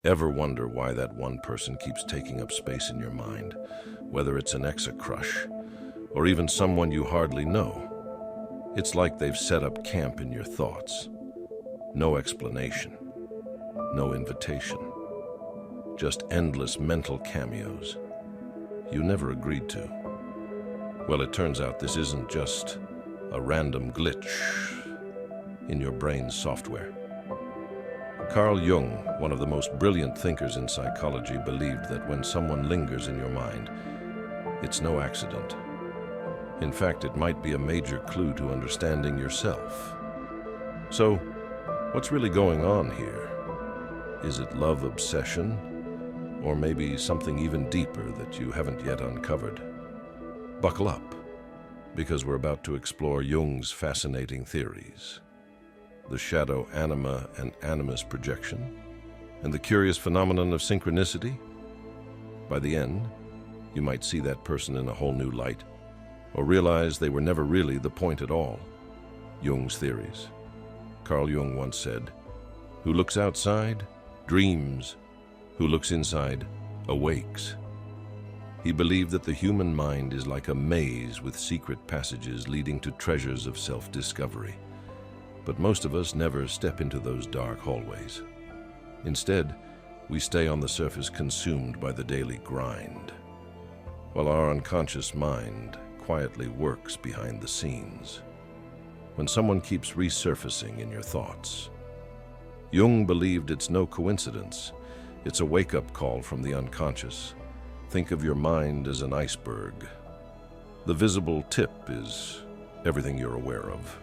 Ever wonder why that one person keeps taking up space in your mind, whether it's an ex-crush or even someone you hardly know? It's like they've set up camp in your thoughts. No explanation, no invitation, just endless mental cameos you never agreed to. Well, it turns out this isn't just a random glitch in your brain's software. Carl Jung, one of the most brilliant thinkers in psychology, believed that when someone lingers in your mind, it's no accident. In fact, it might be a major clue to understanding yourself. So, what's really going on here? Is it love obsession? Or maybe something even deeper that you haven't yet uncovered? Buckle up, because we're about to explore Jung's fascinating theories. The shadow Anima and Animus projection, and the curious phenomenon of synchronicity. By the end, you might see that person in a whole new light, or realize they were never really the point at all. Jung's theories. Carl Jung once said, "Who looks outside, dreams. Who looks inside, awakes." He believed that the human mind is like a maze with secret passages leading to treasures of self-discovery. But most of us never step into those dark hallways. Instead, we stay on the surface consumed by the daily grind, while our unconscious mind quietly works behind the scenes. When someone keeps resurfacing in your thoughts, Jung believed it's no coincidence. It's a wake-up call from the unconscious. Think of your mind as an iceberg. The visible tip is everything you're aware of,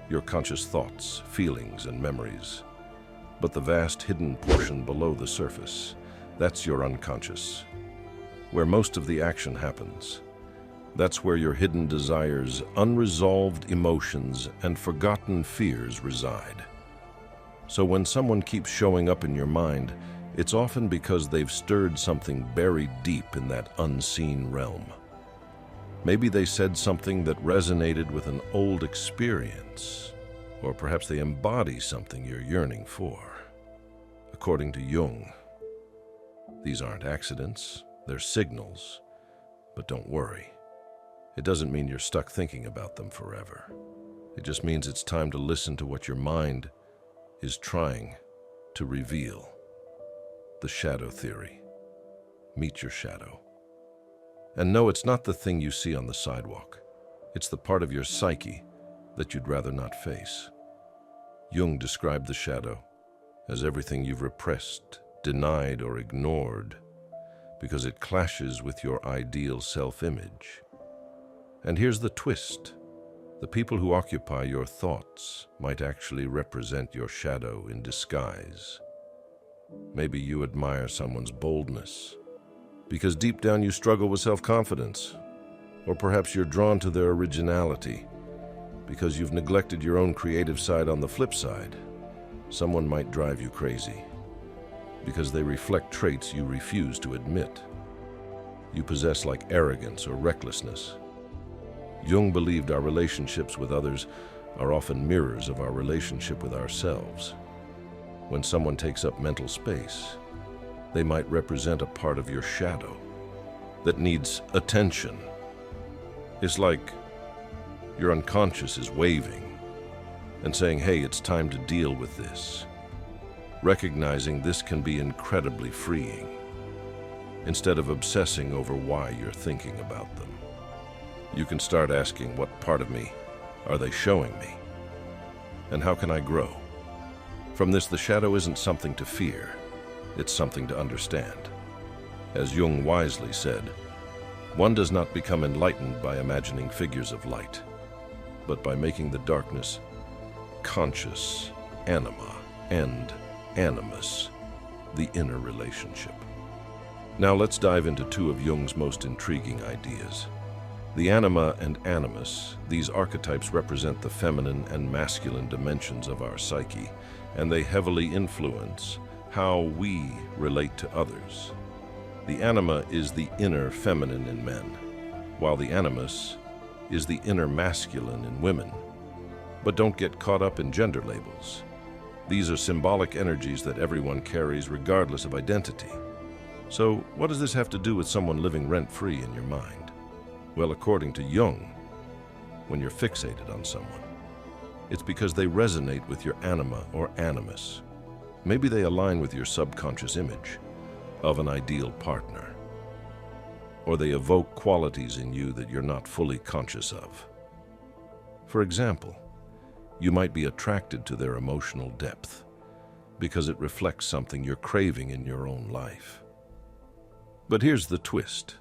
your conscious thoughts, feelings, and memories. But the vast hidden portion below the surface, that's your unconscious, where most of the action happens. That's where your hidden desires, unresolved emotions, and forgotten fears reside. So when someone keeps showing up in your mind, it's often because they've stirred something buried deep in that unseen realm. Maybe they said something that resonated with an old experience, or perhaps they embody something you're yearning for. According to Jung, these aren't accidents, they're signals. But don't worry. It doesn't mean you're stuck thinking about them forever. It just means it's time to listen to what your mind is trying to reveal. The shadow theory. Meet your shadow. And no, it's not the thing you see on the sidewalk. It's the part of your psyche that you'd rather not face. Jung described the shadow as everything you've repressed, denied, or ignored because it clashes with your ideal self-image. And here's the twist. The people who occupy your thoughts might actually represent your shadow in disguise. Maybe you admire someone's boldness because deep down you struggle with self-confidence. Or perhaps you're drawn to their originality because you've neglected your own creative side. On the flip side, someone might drive you crazy because they reflect traits you refuse to admit. You possess like arrogance or recklessness. Jung believed our relationships with others are often mirrors of our relationship with ourselves. When someone takes up mental space, they might represent a part of your shadow that needs attention. It's like your unconscious is waving and saying, "Hey, it's time to deal with this." Recognizing this can be incredibly freeing, instead of obsessing over why you're thinking about them. You can start asking, what part of me are they showing me? And how can I grow? From this, the shadow isn't something to fear, it's something to understand. As Jung wisely said, one does not become enlightened by imagining figures of light, but by making the darkness conscious, anima, and animus, the inner relationship. Now let's dive into two of Jung's most intriguing ideas. The anima and animus, these archetypes represent the feminine and masculine dimensions of our psyche, and they heavily influence how we relate to others. The anima is the inner feminine in men, while the animus is the inner masculine in women. But don't get caught up in gender labels. These are symbolic energies that everyone carries regardless of identity. So, what does this have to do with someone living rent-free in your mind? Well, according to Jung, when you're fixated on someone, it's because they resonate with your anima or animus. Maybe they align with your subconscious image of an ideal partner, or they evoke qualities in you that you're not fully conscious of. For example, you might be attracted to their emotional depth because it reflects something you're craving in your own life. But here's the twist.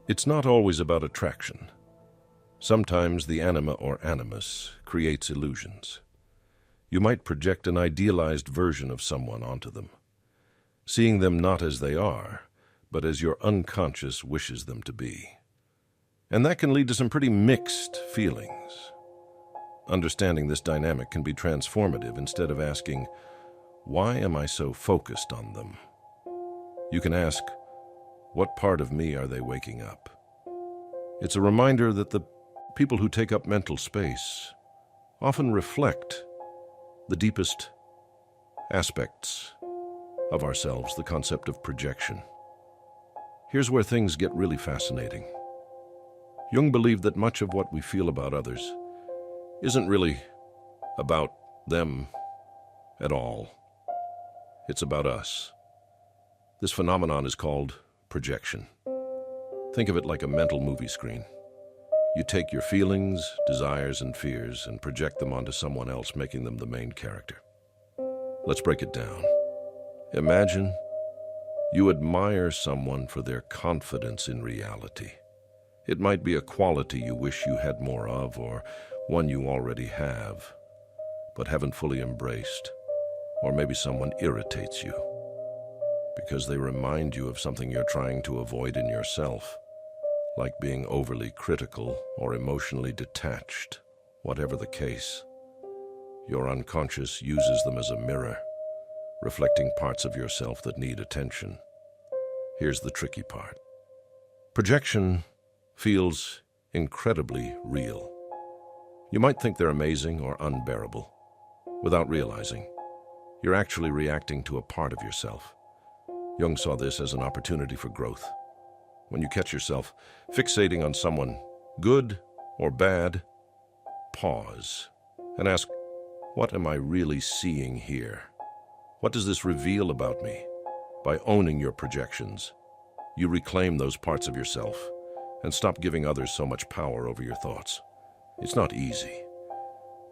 It's not always about attraction. Sometimes the anima or animus creates illusions. You might project an idealized version of someone onto them, seeing them not as they are, but as your unconscious wishes them to be. And that can lead to some pretty mixed feelings. Understanding this dynamic can be transformative. Instead of asking, "Why am I so focused on them?" you can ask, "What part of me are they waking up?" It's a reminder that the people who take up mental space often reflect the deepest aspects of ourselves, the concept of projection. Here's where things get really fascinating. Jung believed that much of what we feel about others isn't really about them at all. It's about us. This phenomenon is called projection. Think of it like a mental movie screen. You take your feelings, desires, and fears and project them onto someone else, making them the main character. Let's break it down. Imagine you admire someone for their confidence in reality. It might be a quality you wish you had more of, or one you already have, but haven't fully embraced. Or maybe someone irritates you because they remind you of something you're trying to avoid in yourself, like being overly critical or emotionally detached. Whatever the case, your unconscious uses them as a mirror, reflecting parts of yourself that need attention. Here's the tricky part. Projection feels incredibly real. You might think they're amazing or unbearable. Without realizing, you're actually reacting to a part of yourself. Jung saw this as an opportunity for growth. When you catch yourself fixating on someone, good or bad, pause and ask, what am I really seeing here? What does this reveal about me? By owning your projections, you reclaim those parts of yourself and stop giving others so much power over your thoughts. It's not easy.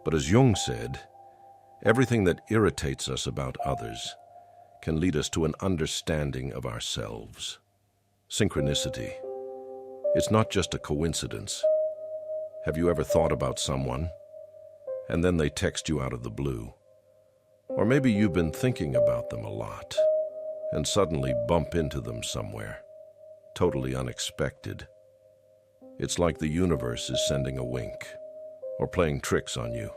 But as Jung said, everything that irritates us about others can lead us to an understanding of ourselves. Synchronicity. It's not just a coincidence. Have you ever thought about someone, and then they text you out of the blue? Or maybe you've been thinking about them a lot, and suddenly bump into them somewhere, totally unexpected. It's like the universe is sending a wink, or playing tricks on you.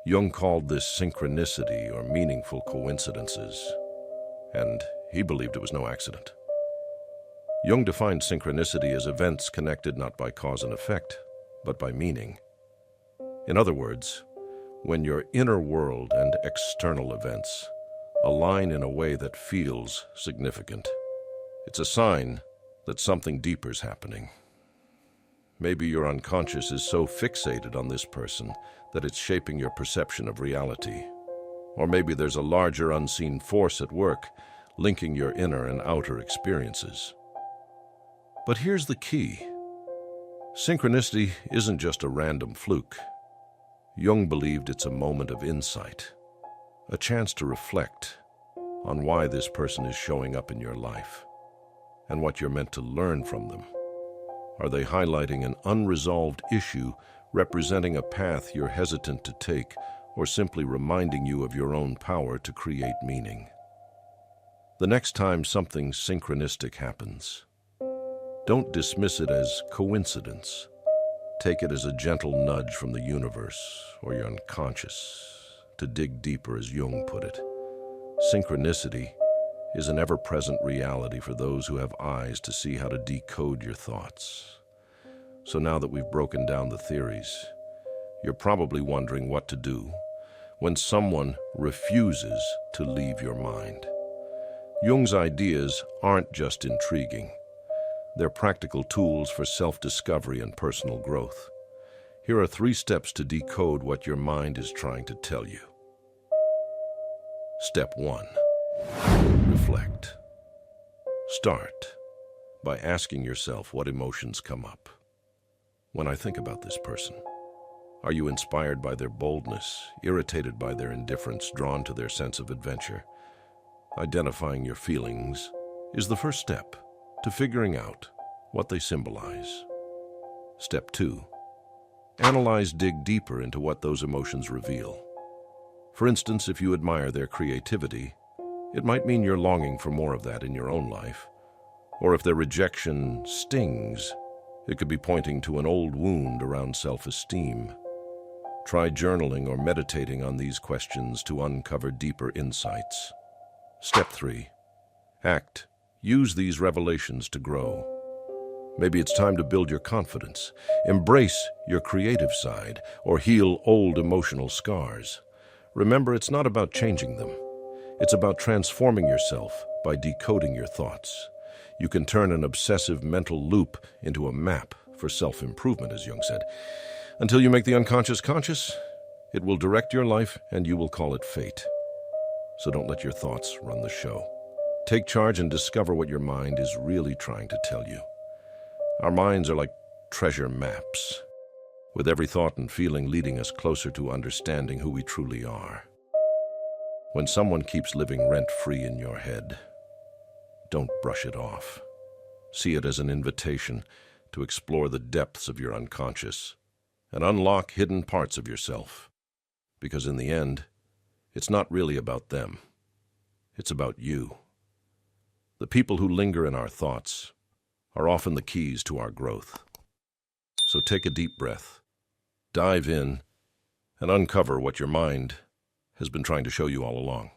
Jung called this synchronicity, or meaningful coincidences, and he believed it was no accident. Jung defined synchronicity as events connected not by cause and effect, but by meaning. In other words, when your inner world and external events align in a way that feels significant, it's a sign that something deeper is happening. Maybe your unconscious is so fixated on this person that it's shaping your perception of reality. Or maybe there's a larger unseen force at work, linking your inner and outer experiences. But here's the key. Synchronicity isn't just a random fluke. Jung believed it's a moment of insight, a chance to reflect on why this person is showing up in your life and what you're meant to learn from them. Are they highlighting an unresolved issue, representing a path you're hesitant to take, or simply reminding you of your own power to create meaning? The next time something synchronistic happens, don't dismiss it as coincidence. Take it as a gentle nudge from the universe or your unconscious to dig deeper, as Jung put it. Synchronicity is an ever-present reality for those who have eyes to see how to decode your thoughts. So now that we've broken down the theories, you're probably wondering what to do when someone refuses to leave your mind. Jung's ideas aren't just intriguing. They're practical tools for self-discovery and personal growth. Here are 3 steps to decode what your mind is trying to tell you. Step 1. Reflect. Start by asking yourself what emotions come up. When I think about this person, are you inspired by their boldness, irritated by their indifference, drawn to their sense of adventure? Identifying your feelings is the first step to figuring out what they symbolize. Step 2. Analyze, dig deeper into what those emotions reveal. For instance, if you admire their creativity, it might mean you're longing for more of that in your own life. Or if their rejection stings, it could be pointing to an old wound around self-esteem. Try journaling or meditating on these questions to uncover deeper insights. Step 3. Act. Use these revelations to grow. Maybe it's time to build your confidence, embrace your creative side, or heal old emotional scars. Remember, it's not about changing them. It's about transforming yourself by decoding your thoughts. You can turn an obsessive mental loop into a map for self-improvement, as Jung said. Until you make the unconscious conscious, it will direct your life and you will call it fate. So don't let your thoughts run the show. Take charge and discover what your mind is really trying to tell you. Our minds are like treasure maps, with every thought and feeling leading us closer to understanding who we truly are. When someone keeps living rent-free in your head, don't brush it off. See it as an invitation to explore the depths of your unconscious and unlock hidden parts of yourself. Because in the end, it's not really about them. It's about you. The people who linger in our thoughts are often the keys to our growth. So take a deep breath, dive in, and uncover what your mind has been trying to show you all along.